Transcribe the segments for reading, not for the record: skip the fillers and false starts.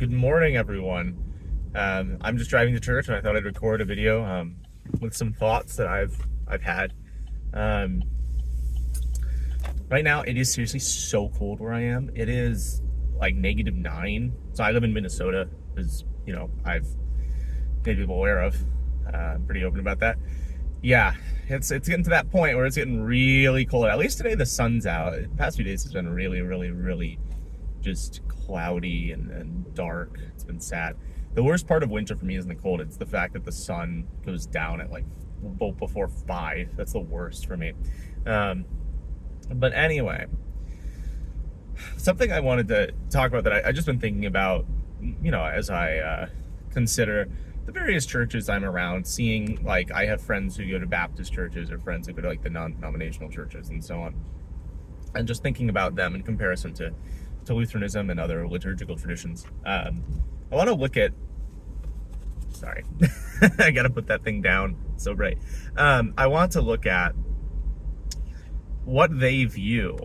Good morning, everyone. I'm just driving to church, and I thought I'd record a video with some thoughts that I've had. Um, right now, it is seriously so cold where I am. It is like -9. So I live in Minnesota, as I've made people aware of. I'm pretty open about that. Yeah, it's getting to that point where it's getting really cold. At least today the sun's out. The past few days has been really just cloudy and dark. It's been sad. The worst part of winter for me isn't the cold. It's the fact that the sun goes down at like before 5. That's the worst for me. But anyway, something I wanted to talk about that I just been thinking about, as I consider the various churches I'm around, seeing, like, I have friends who go to Baptist churches or friends who go to like the non-denominational churches and so on, and just thinking about them in comparison to Lutheranism and other liturgical traditions. I want to look at, sorry, I gotta put that thing down, it's so bright. I want to look at what they view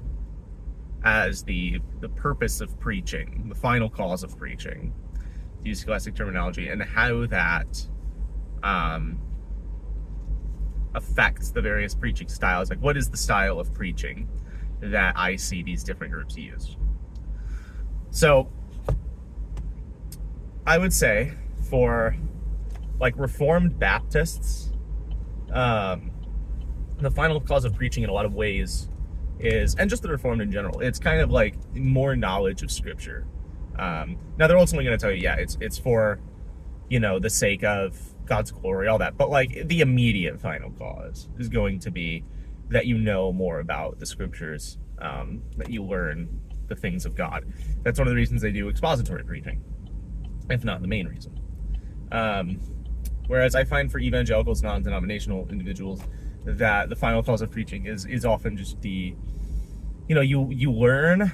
as the purpose of preaching, the final cause of preaching, to use classic terminology, and how that affects the various preaching styles. Like, what is the style of preaching that I see these different groups use? So I would say for like Reformed Baptists, the final cause of preaching in a lot of ways is, and just the Reformed in general, it's kind of like more knowledge of Scripture. Now they're ultimately going to tell you, yeah, it's for, the sake of God's glory, all that. But like the immediate final cause is going to be that you know more about the Scriptures, that you learn the things of God. That's one of the reasons they do expository preaching, if not the main reason. Whereas I find for evangelicals, non-denominational individuals, that the final cause of preaching is often just the, you learn,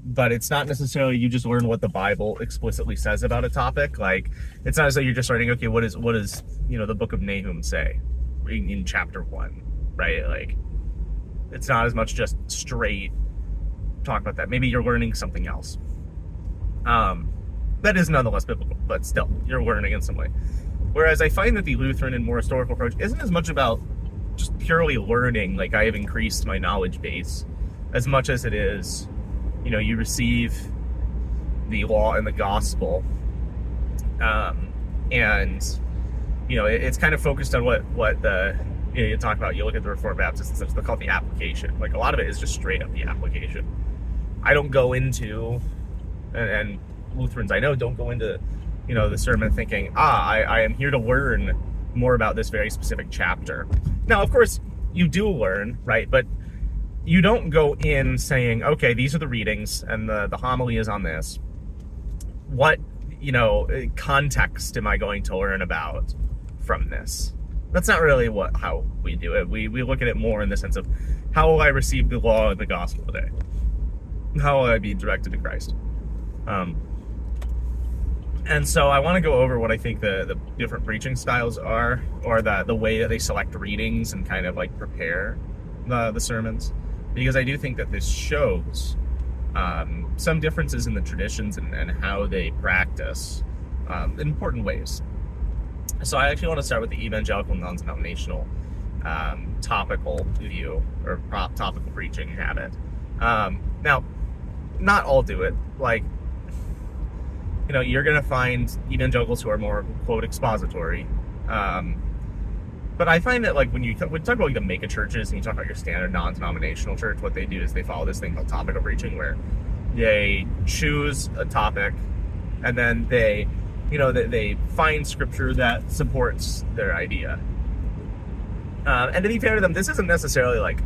but it's not necessarily you just learn what the Bible explicitly says about a topic. Like, it's not as though you're just writing, okay, what is the book of Nahum say in chapter 1, right? Like, it's not as much just straight talk about that. Maybe you're learning something else. That is nonetheless biblical, but still, you're learning in some way. Whereas I find that the Lutheran and more historical approach isn't as much about just purely learning, like I have increased my knowledge base, as much as it is, you receive the law and the gospel, and it's kind of focused on what the you talk about. You look at the Reformed Baptists and such, they call it the application. Like, a lot of it is just straight up the application. I don't go into, and Lutherans I know don't go into, the sermon thinking, I am here to learn more about this very specific chapter. Now, of course, you do learn, right? But you don't go in saying, okay, these are the readings, and the homily is on this. What, context am I going to learn about from this? That's not really how we do it. We look at it more in the sense of, how will I receive the law and the gospel today? How will I be directed to Christ? And so I want to go over what I think the different preaching styles are, or the way that they select readings and kind of like prepare the sermons, because I do think that this shows some differences in the traditions and how they practice in important ways. So I actually want to start with the evangelical non-denominational topical view, or topical preaching habit. Now, not all do it. Like, you're going to find evangelicals who are more, quote, expository. But I find that, like, when you talk about like the mega churches and you talk about your standard non-denominational church, what they do is they follow this thing called topical preaching, where they choose a topic and then they find scripture that supports their idea. And to be fair to them, this isn't necessarily like,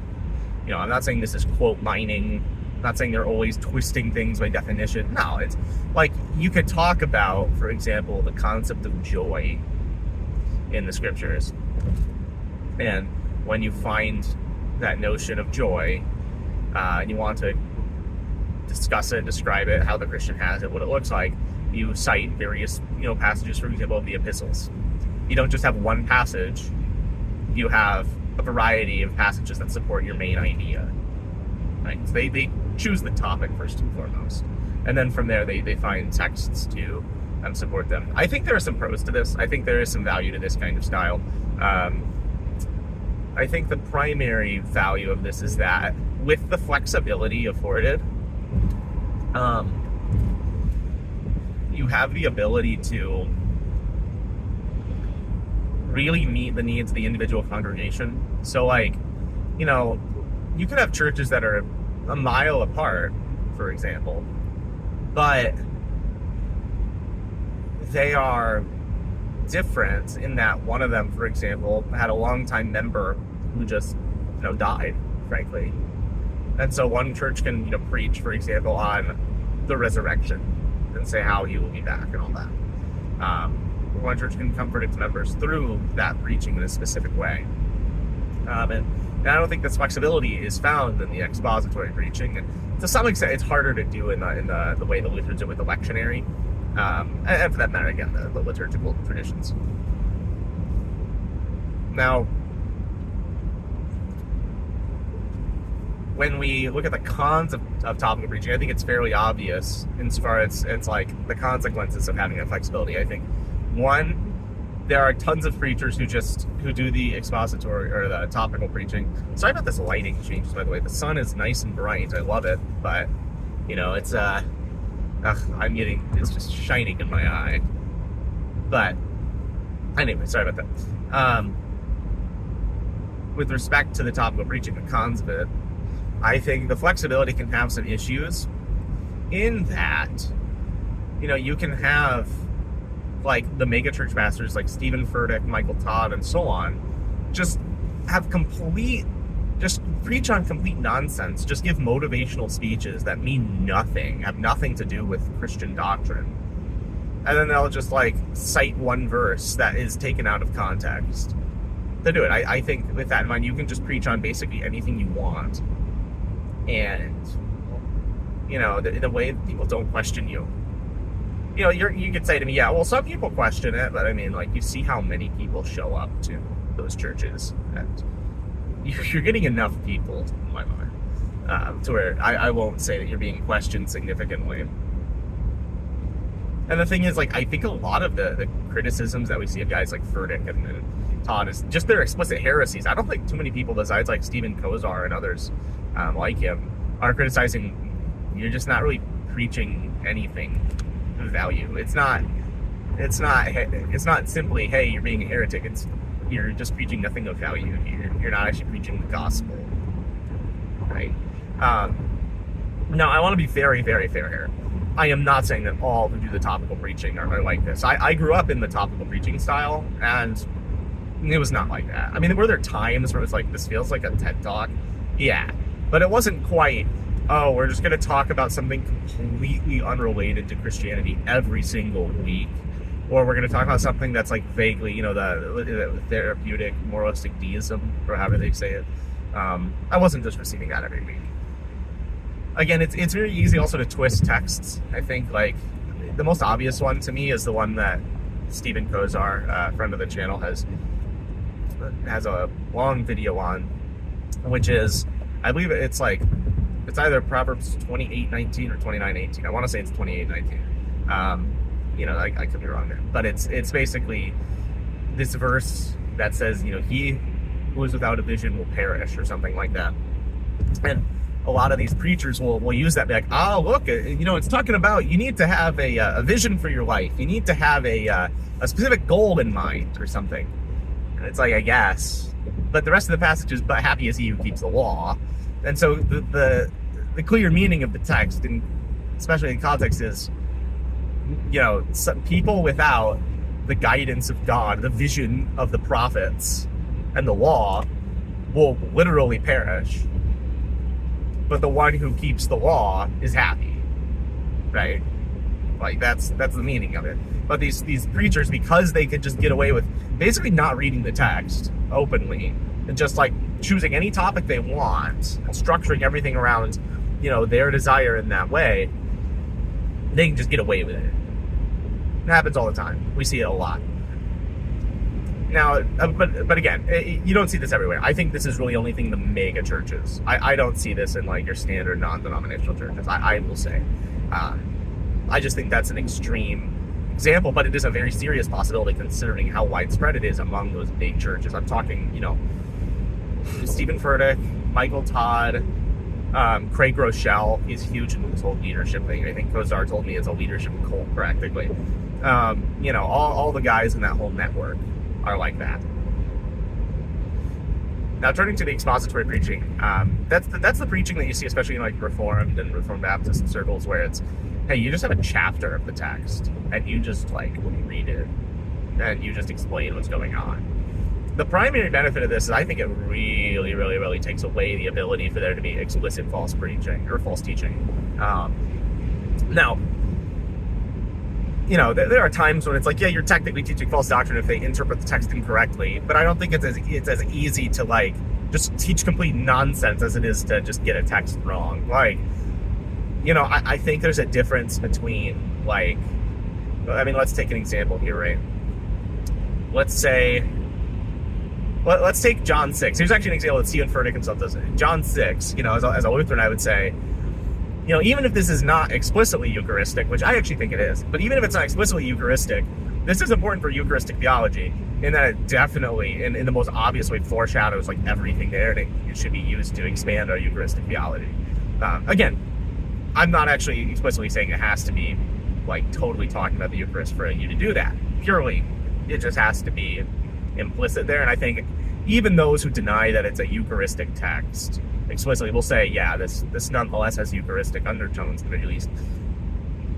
I'm not saying this is quote mining. I'm not saying they're always twisting things by definition. No, it's like, you could talk about, for example, the concept of joy in the scriptures. And when you find that notion of joy, and you want to discuss it, describe it, how the Christian has it, what it looks like, you cite various, passages, for example, of the epistles. You don't just have one passage, you have a variety of passages that support your main idea. Right? So they choose the topic first and foremost. and then from there they find texts to support them. I think there are some pros to this. I think there is some value to this kind of style. I think the primary value of this is that with the flexibility afforded, you have the ability to really meet the needs of the individual congregation. So like, you know, you could have churches that are a mile apart, for example, but they are different in that one of them, for example, had a longtime member who just, you know, died, frankly. And so one church can, you know, preach, for example, on the resurrection and say how he will be back and all that. One church can comfort its members through that preaching in a specific way. And I don't think this flexibility is found in the expository preaching. And to some extent, it's harder to do in the way the Lutherans do with the lectionary. And for that matter, again, the liturgical traditions. Now, when we look at the cons of topical preaching, I think it's fairly obvious insofar as it's like the consequences of having that flexibility. I think, one, there are tons of preachers who do the expository or the topical preaching. Sorry about this lighting changes, by the way. The sun is nice and bright. I love it, but you know, it's it's just shining in my eye. But anyway, sorry about that. With respect to the topical preaching, the cons of it, I think the flexibility can have some issues in that, you know, you can have like the mega church pastors like Stephen Furtick, Michael Todd, and so on, just preach on complete nonsense, just give motivational speeches that mean nothing, have nothing to do with Christian doctrine. And then they'll just like cite one verse that is taken out of context. They do it. I think with that in mind, you can just preach on basically anything you want. And, you know, in a way that people don't question you. You know, you could say to me, yeah, well, some people question it, but I mean, like, you see how many people show up to those churches, and you're getting enough people, in my mind, to where I won't say that you're being questioned significantly. And the thing is, like, I think a lot of the criticisms that we see of guys like Furtick and Todd is just their explicit heresies. I don't think too many people, besides like Stephen Kozar and others like him, are criticizing. You're just not really preaching anything of value. It's not simply, hey, you're being a heretic. You're just preaching nothing of value. You're not actually preaching the gospel, right? Now, I want to be very, very fair here. I am not saying that all who do the topical preaching are like this. I grew up in the topical preaching style, and it was not like that. I mean, were there times where it was like, this feels like a TED Talk? Yeah. But it wasn't quite, oh, we're just going to talk about something completely unrelated to Christianity every single week. Or we're going to talk about something that's like vaguely, you know, the therapeutic, moralistic deism, or however they say it. I wasn't just receiving that every week. Again, it's very easy also to twist texts. I think, like, the most obvious one to me is the one that Stephen Kozar, friend of the channel, has a long video on, which is, I believe it's either Proverbs 28:19 or 29:18. I want to say it's 28:19. You know, I could be wrong there, but it's basically this verse that says, you know, he who is without a vision will perish, or something like that. And a lot of these preachers will use that, be like, oh, look, you know, it's talking about you need to have a vision for your life. You need to have a specific goal in mind, or something. And it's like, I guess, but the rest of the passage is, but happy is he who keeps the law. And so the clear meaning of the text, and especially in context, is, you know, some people without the guidance of God, the vision of the prophets and the law, will literally perish. But the one who keeps the law is happy, right? Like, that's the meaning of it. But these preachers, because they could just get away with basically not reading the text openly and just like choosing any topic they want and structuring everything around, you know, their desire in that way, they can just get away with it. It happens all the time. We see it a lot. Now, but again, you don't see this everywhere. I think this is really only thing in the mega churches. I don't see this in like your standard non-denominational churches. I will say, I just think that's an extreme example, but it is a very serious possibility considering how widespread it is among those big churches. I'm talking, Stephen Furtick, Michael Todd, Craig Rochelle is huge in this whole leadership thing. I think Kozar told me it's a leadership cult practically. All the guys in that whole network are like that. Now, turning to the expository preaching, that's the preaching that you see, especially in like Reformed and Reformed Baptist circles, where it's, hey, you just have a chapter of the text and you just like read it and you just explain what's going on. The primary benefit of this is I think it really, really, really takes away the ability for there to be explicit false preaching or false teaching. Now, there are times when it's like, yeah, you're technically teaching false doctrine if they interpret the text incorrectly, but I don't think it's as easy to like just teach complete nonsense as it is to just get a text wrong. Like, I think there's a difference between like, let's take an example here, right? Let's take John 6. Here's actually an example that Stephen Furtick himself does. John 6, as a Lutheran, I would say, even if this is not explicitly Eucharistic, which I actually think it is, but even if it's not explicitly Eucharistic, this is important for Eucharistic theology in that it definitely, in the most obvious way, foreshadows like everything there, and it should be used to expand our Eucharistic theology. Again, I'm not actually explicitly saying it has to be like totally talking about the Eucharist for you to do that. Purely, it just has to be implicit there, and I think even those who deny that it's a Eucharistic text explicitly will say, yeah, this nonetheless has Eucharistic undertones at the very least.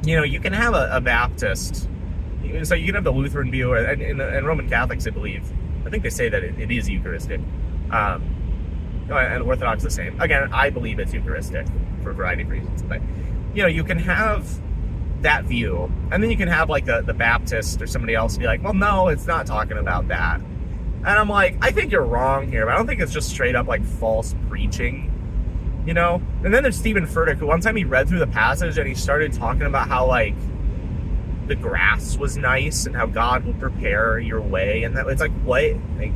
You can have a Baptist, so you can have the Lutheran view, and Roman Catholics, I think they say that it is Eucharistic, and Orthodox the same. Again, I believe it's Eucharistic for a variety of reasons, but you can have that view, and then you can have like the Baptist or somebody else be like, well, no, it's not talking about that. And I'm like, I think you're wrong here, but I don't think it's just straight up like false preaching, And then there's Stephen Furtick, who one time he read through the passage and he started talking about how like the grass was nice and how God will prepare your way, and that it's like, what? Like,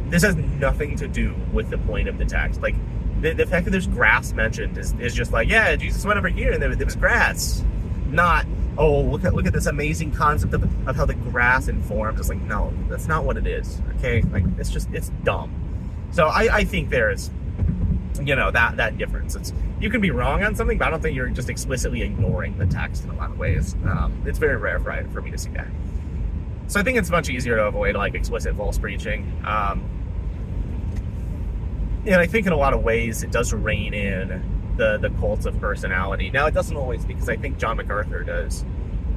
this has nothing to do with the point of the text. Like the fact that there's grass mentioned is just like, yeah, Jesus went over here and there was grass. Not, oh, look at this amazing concept of how the grass informs. It's like, no, that's not what it is. Okay, like it's dumb. So I think there's that difference. You can be wrong on something, but I don't think you're just explicitly ignoring the text in a lot of ways. It's very rare for me to see that. So I think it's much easier to avoid like explicit false preaching. And I think in a lot of ways it does rein in the cults of personality. Now, it doesn't always, because I think John MacArthur does,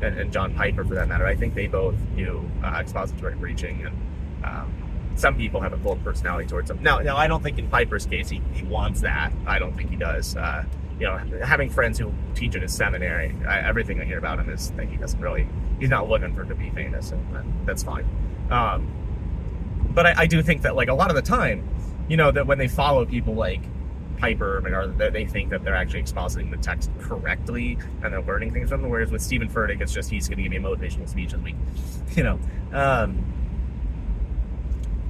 and John Piper for that matter. I think they both do expository preaching, and some people have a cult personality towards them. Now, I don't think in Piper's case he wants that. I don't think he does. Having friends who teach at his seminary, everything I hear about him is that he's not looking for it to be famous, and that's fine. But I do think that like a lot of the time, that when they follow people like Piper or MacArthur, they think that they're actually expositing the text correctly and they're learning things from them, whereas with Stephen Furtick, it's just he's going to give me a motivational speech this week,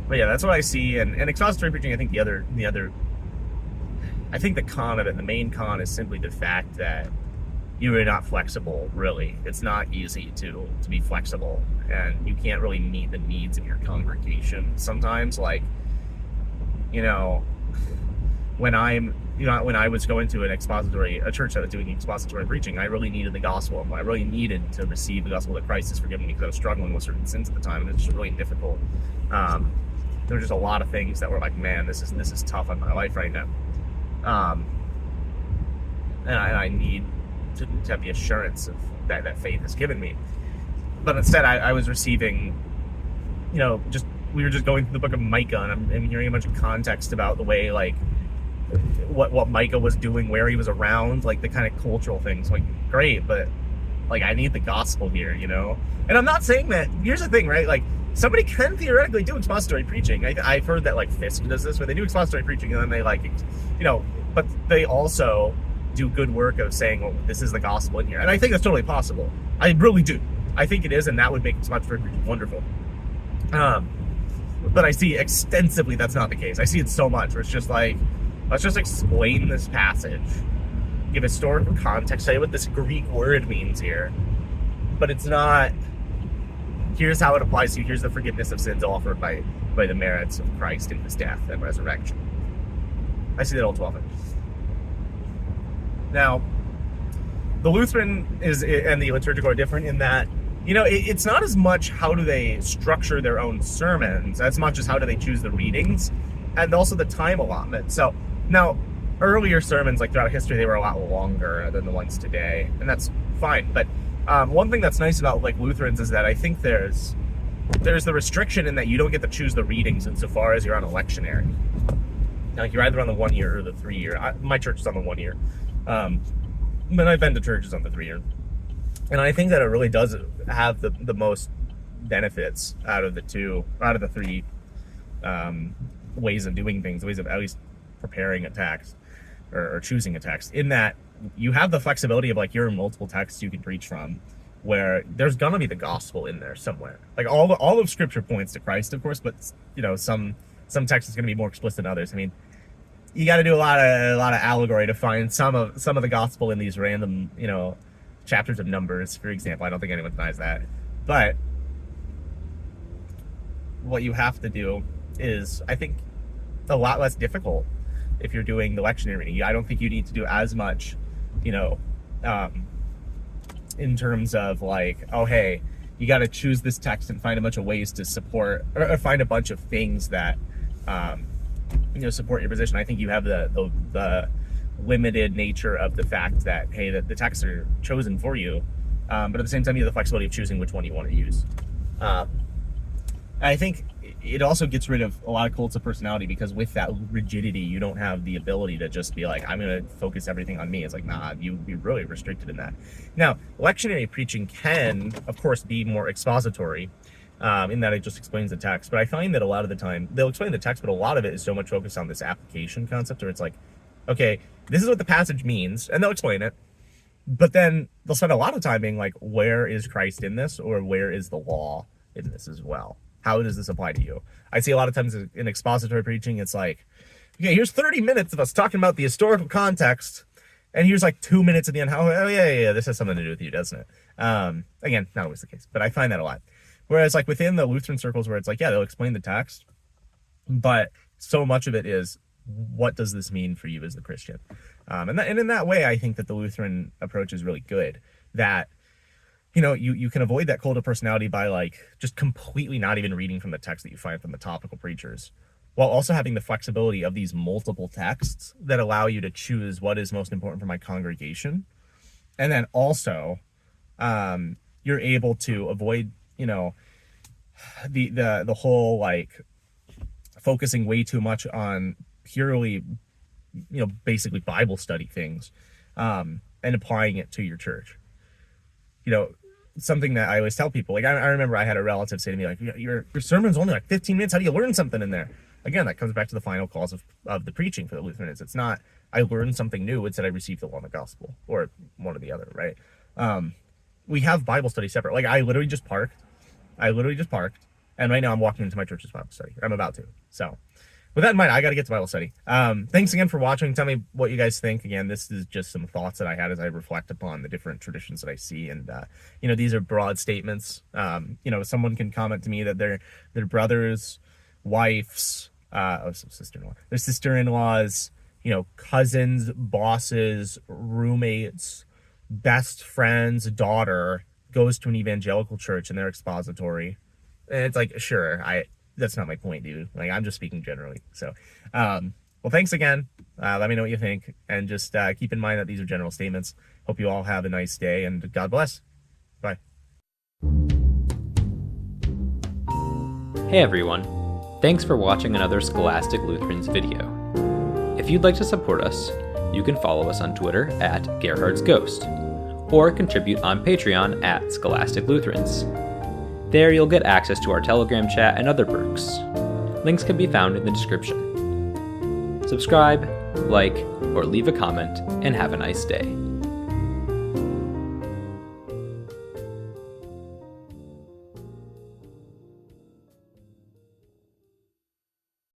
but yeah, that's what I see. And expository preaching, I think I think the con of it, the main con, is simply the fact that you are not flexible, really. It's not easy to be flexible, and you can't really meet the needs of your congregation sometimes. Like, when I was going to a church that was doing expository preaching, I really needed the gospel. I really needed to receive the gospel that Christ has forgiven me, because I was struggling with certain sins at the time, and it's just really difficult. There were just a lot of things that were like, man, this is tough on my life right now. And I need to have the assurance of that faith has given me. But instead, I was receiving, we were just going through the book of Micah, and I'm hearing a bunch of context about the way, like, what Micah was doing, where he was around, like the kind of cultural things. Like, great, but like I need the gospel here, And I'm not saying that. Here's the thing, right? Like, somebody can theoretically do expository preaching. I've heard that like Fisk does this, where they do expository preaching and then they like, but they also do good work of saying, well, this is the gospel in here. And I think that's totally possible. I really do. I think it is, and that would make expository preaching wonderful. But I see extensively that's not the case. I see it so much where it's just like, let's just explain this passage give historical context, tell you what this Greek word means here. But it's not, here's how it applies to you, here's the forgiveness of sins offered by the merits of Christ in his death and resurrection. I see that all too often. Now, the Lutheran and the liturgical are different in that, it's not as much how do they structure their own sermons as much as how do they choose the readings and also the time allotment. So now, earlier sermons, like throughout history, they were a lot longer than the ones today, and that's fine. But one thing that's nice about like Lutherans is that I think there's the restriction in that you don't get to choose the readings insofar as you're on a lectionary. Now, you're either on the 1 year or the 3 year. My church is on the 1 year. But I've been to churches on the 3 year. And I think that it really does have the most benefits out of the three ways of doing things, ways of at least preparing a text or choosing a text, in that you have the flexibility of like here are multiple texts you can preach from, where there's gonna be the gospel in there somewhere. Like all of Scripture points to Christ, of course, but some text is gonna be more explicit than others. I mean, you got to do a lot of allegory to find some of the gospel in these random chapters of Numbers, for example. I don't think anyone denies that. But what you have to do is, I think, a lot less difficult if you're doing the lectionary reading. I don't think you need to do as much, in terms of like, oh, hey, you got to choose this text and find a bunch of ways to support or find a bunch of things that support your position. I think you have the limited nature of the fact that, hey, the texts are chosen for you, but at the same time you have the flexibility of choosing which one you want to use. I think it also gets rid of a lot of cults of personality, because with that rigidity you don't have the ability to just be like, I'm going to focus everything on me. It's like, nah, you'd be really restricted in that. Now, lectionary preaching can, of course, be more expository, in that it just explains the text. But I find that a lot of the time they'll explain the text, but a lot of it is so much focused on this application concept, where it's like, okay, this is what the passage means, and they'll explain it, but then they'll spend a lot of time being like, where is Christ in this, or where is the law in this as well? How does this apply to you? I see a lot of times in expository preaching, it's like, okay, here's 30 minutes of us talking about the historical context, and here's like 2 minutes at the end. Oh yeah, this has something to do with you, doesn't it? Again, not always the case, but I find that a lot. Whereas like within the Lutheran circles, where it's like, yeah, they'll explain the text, but so much of it is, what does this mean for you as the Christian? And in that way, I think that the Lutheran approach is really good. That, you can avoid that cult of personality by like just completely not even reading from the text that you find from the topical preachers, while also having the flexibility of these multiple texts that allow you to choose what is most important for my congregation. And then also, you're able to avoid, the whole like focusing way too much on purely, basically Bible study things, and applying it to your church. Something that I always tell people, like I remember I had a relative say to me, like, your sermon's only like 15 minutes. How do you learn something in there? Again, that comes back to the final cause of the preaching for the Lutherans. It's not, I learned something new. It's that I received the law and the gospel, or one or the other, right? We have Bible study separate. Like I literally just parked, and right now I'm walking into my church's Bible study. I'm about to. So with that in mind, I got to get to Bible study. Thanks again for watching. Tell me what you guys think. Again, this is just some thoughts that I had as I reflect upon the different traditions that I see. And, these are broad statements. Someone can comment to me that their brothers, wives, sister-in-law, their sister-in-laws, cousins, bosses, roommates, best friend's daughter goes to an evangelical church and they're expository. And it's like, sure, that's not my point, dude. Like, I'm just speaking generally. So, well, thanks again. Let me know what you think. And just keep in mind that these are general statements. Hope you all have a nice day, and God bless. Bye. Hey, everyone. Thanks for watching another Scholastic Lutherans video. If you'd like to support us, you can follow us on Twitter at Gerhard's Ghost, or contribute on Patreon at Scholastic Lutherans. There you'll get access to our Telegram chat and other perks. Links can be found in the description. Subscribe, like, or leave a comment, and have a nice day.